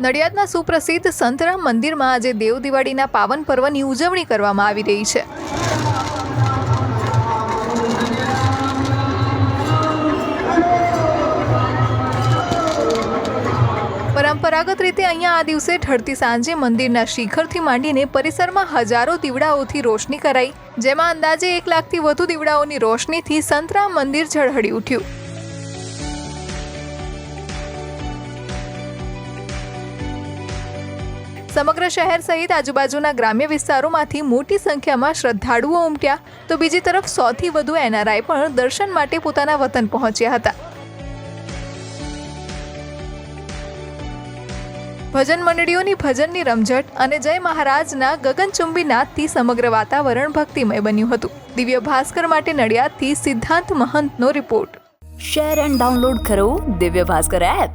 નડિયાદના સુપ્રસિદ્ધ સંતરામ મંદિરમાં આજે દેવ દિવાળીના પાવન પર્વની ઉજવણી કરવામાં આવી રહી છે. પરંપરાગત રીતે અહીંયા આ દિવસે ઢળતી સાંજે મંદિરના શિખરથી માંડીને પરિસરમાં હજારો દીવડાઓથી રોશની કરાઈ, જેમાં અંદાજે 1 લાખથી વધુ દીવડાઓની રોશનીથી સંતરામ મંદિર ઝળહળી ઉઠ્યું. સમગ્ર શહેર સહિત આજુબાજુના ગ્રામ્ય વિસ્તારોમાંથી મોટી સંખ્યામાં શ્રદ્ધાળુઓ ઉમટ્યા, તો બીજી તરફ 100થી વધુ NRI પણ દર્શન માટે પોતાના વતન પહોંચ્યા હતા. ભજન મંડળીઓની ભજનની રમઝટ અને જય મહારાજના ગગનચુંબી નાદથી સમગ્ર વાતાવરણ ભક્તિમય બન્યું હતું. દિવ્ય ભાસ્કર માટે નડિયાદથી સિદ્ધાંત મહંતનો રિપોર્ટ. શેર એન્ડ ડાઉનલોડ કરો દિવ્ય ભાસ્કર એપ.